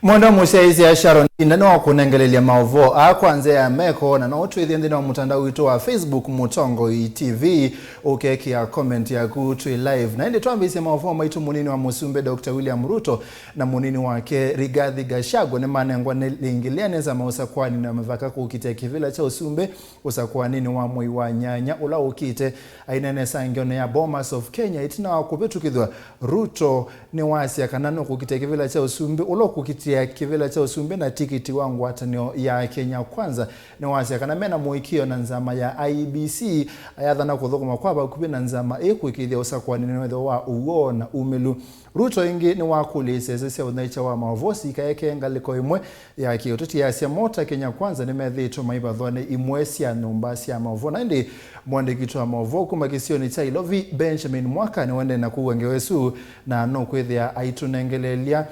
Mwanda musaizi ya Sharon no kunengelelia maovo kwanza ya meko na twithindi na mtandao wetu wa Facebook Mutongo TV ukeki ya comment ya kutu live na ndi twambise maovo maitu munini wa Musumbe Dr. William Ruto na munini wake Rigathi Gachagua ne manengwa lingilia Nzama Usakuani na mivaka kukitia kivila cha Usumbe Usakuani ni wa mwiwa nyanya ula ukite ainene sangione ya Bomas of Kenya itina wakuvitukithya Ruto Niwasyiiwa kanano kukitia kivila cha Usumbe ula kukitia kivila cha Usumbe na tikiti wangu watanio ya Kenya kwanza Niwasyiiwa kana mena muikio na Nzama ya Iebc ayadhana kuthokoma kwaba kubi na Nzama kuikithia Usakuani niwetho wa uona umelu Ruto ingi ni wakulise sese unaicha wa mavosi kaeke ngaliko imwe ya kiototi ya asya mota Kenya kwanza ni medhito maibadhwane imwesya numbasi ya mavona ndi mwande kitu wa mavoku makisio ni chailovi Benjamin Mwaka ni wende na kuwangewesu na nukwethia aitunengelelia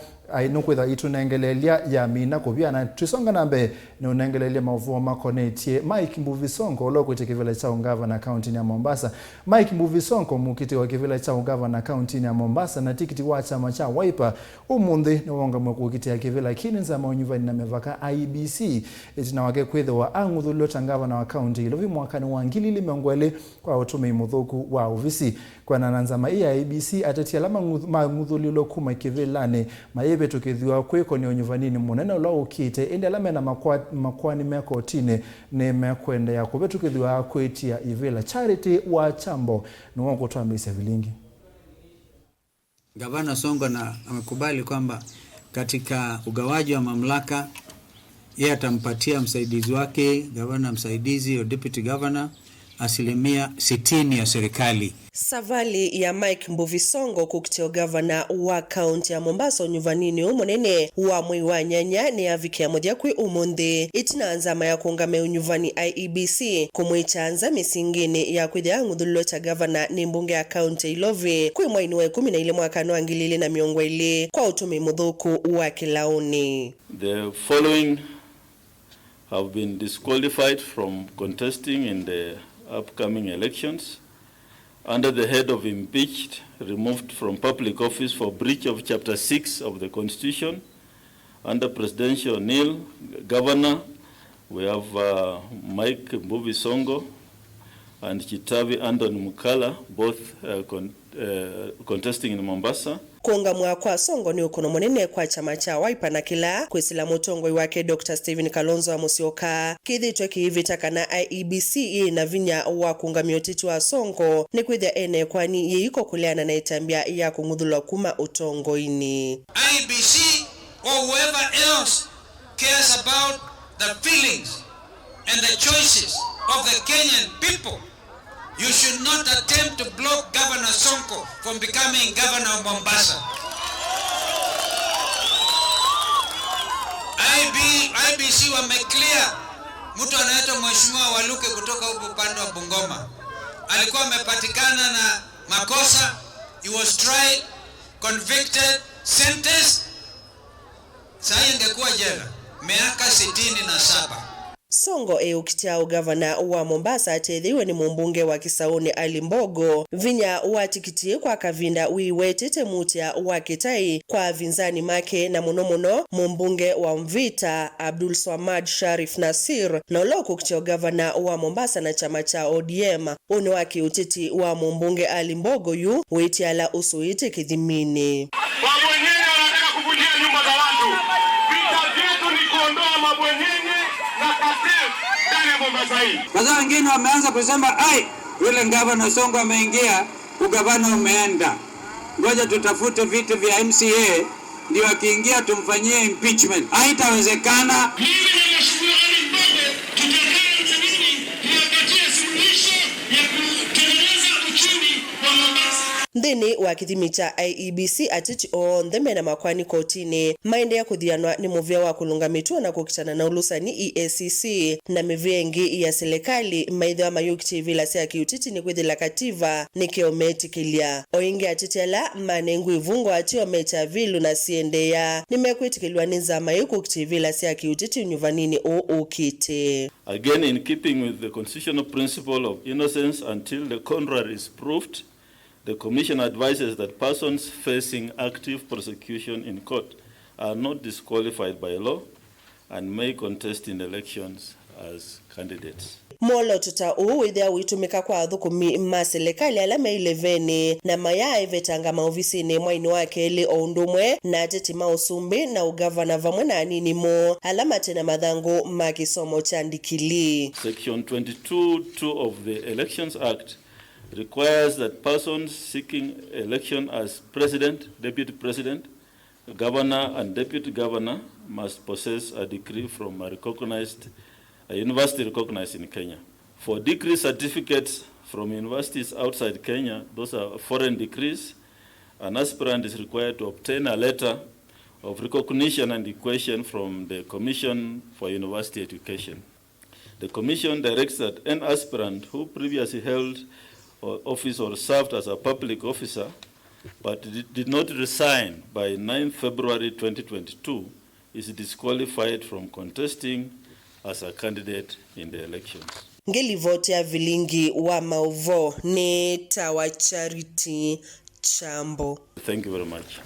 itunengelelia ya mina kubia na trisonga nambe ni unengelelia mavuwa makonetie Mike Mbuvi Sonko loko kivila cha Ungavana kauntini ya Mombasa. Mike Mbuvi Sonko mukiti wa kivila cha Ungavana kauntini ya Mombasa na tikiti wa chama cha Wiper umundi ni wonga kukitia kivila kini Nzama unyuvani na mivaka Iebc itina wake kwethwa angudhulo tangava na kaunti ilovi mwakani wangilili meongwele kwa utume mudhuku wa uvisi kwa na Nzama Iebc atatia lama ngudhulilo kuma kivilane mavityo kweko ni unyuvanini munene ula ukite indi alame na makwani meko tine ni mekwende ya kuvitukithya kwitia ivila Charity wa Chambo ni wongo tuambise vilingi. Gavana Sonko na amekubali kwamba katika ugawaji wa mamlaka yeye atampatia msaidizi wake gavana msaidizi au deputy governor 60% ya serikali. Savali ya Mike Mbuvi Sonko kukitia gavana wa kaunti ya Mombasa unyuvanini umunene wa mwiwa nyanya ni avikia moja kwi umundi itina Nzama ya kuungame unyuvani Iebc kumwichanza misingini ya kwithia ngudhulo cha gavana ni mbunge ya kaunti ilovi kwi mwainiwe 11 mwakano angilili na miongo ili kwa utumi mudhuku wa kilauni. The following have been disqualified from contesting in the upcoming elections under the head of impeached, removed from public office for breach of Chapter 6 of the Constitution. Under presidential nil, Governor, we have Mike Mbuvi Sonko and Chitavi Andon Mukala, both contesting in Mombasa. Kuunga mwakwa Sonko ni ukono munene kwa chama cha Wiper na kila kwisila mutongoi wake Dr. Stephen Kalonzo wa Musyoka kithitwe kiivitaka na Iebc na vinya wa kuungamia utiti wa Sonko ni kwithia ene kwani yeiko kuleana na itambia ya kungudhulwa kuma utongoini. Iebc or whoever else cares about the feelings and the choices of the Kenyan people. You should not attempt to block Governor Sonko from becoming governor of Mombasa. Iebc wameclear mtu anaitwa Mheshimiwa Waluke kutoka huko upande wa Bungoma. Alikuwa amepatikana na makosa. He was tried, convicted, sentenced. Sasa ingekuwa jela miaka 67. Sonko ukitia gavana wa Mombasa atedhiwe ni mumbunge wa Kisauni Alimbogo vinya watikitie kwa kavinda wiwetete mutia wa Kitai kwa vinzani make na munomuno mumbunge wa Mvita Abdul Swamad Sharif Nasir na uloko kukitia gavana wa Mombasa na chama cha ODM une waki utiti wa mumbunge Alimbogo yu wetiala usuite kidhimini. Mabwenyenye wanataka kuvunjia nyumba za watu. Vita vyetu ni kuondoa mabwenyenye na kasef ndani ya Mombasa hii. Sasa wengine wameanza kusema yule gavana Sonko ameingia, ugavana umeenda. Ngoja tutafute vitu vya MCA ndio akiingia tumfanyie impeachment. Haitawezekana. Mimi na Mheshimiwa Alimbogo tutakaa chini tuangalie suluhisho ya kutengeneza uchumi wa Mombasa. Ndini wa kithimi cha Iebc atiti ondheme na makwani kotini maende ya kuthianwa ni muvia wa kulungamitua na kukitana na ulusani EACC na mivengi ya serikali maidha mayukiti vila siya kiutiti ni kwithila kativa ni keometikilia oingi atiti ala manengu ivungo atiwa mecha vilu na siendeya ni mekwitikiliwa ni Nzama kukiti vila siya kiutiti unyuvanini ukite. Again, in keeping with the constitutional principle of innocence until the contrary is proved, the Commission advises that persons facing active prosecution in court are not disqualified by law and may contest in elections as candidates. Molo tuta withia witumika kwa thukumi ma serikali ala me 11 na maya vetanga mauvisini mwaini wake li oundumwe na teti mausumbi na ugavana vamwe na anini mo alama tena madhangu ma kisomo cha ndikili. Section 22(2) of the Elections Act requires that persons seeking election as president, deputy president, governor and deputy governor must possess a degree from a university recognized in Kenya. For degree certificates from universities outside Kenya, those are foreign degrees, an aspirant is required to obtain a letter of recognition and equation from the Commission for University Education. The Commission directs that an aspirant who previously held office or served as a public officer but did not resign by 9 February 2022 is disqualified from contesting as a candidate in the elections. Ngeli vote ya vilingi wa mauvo ni Tawa Charity Chambo. Thank you very much.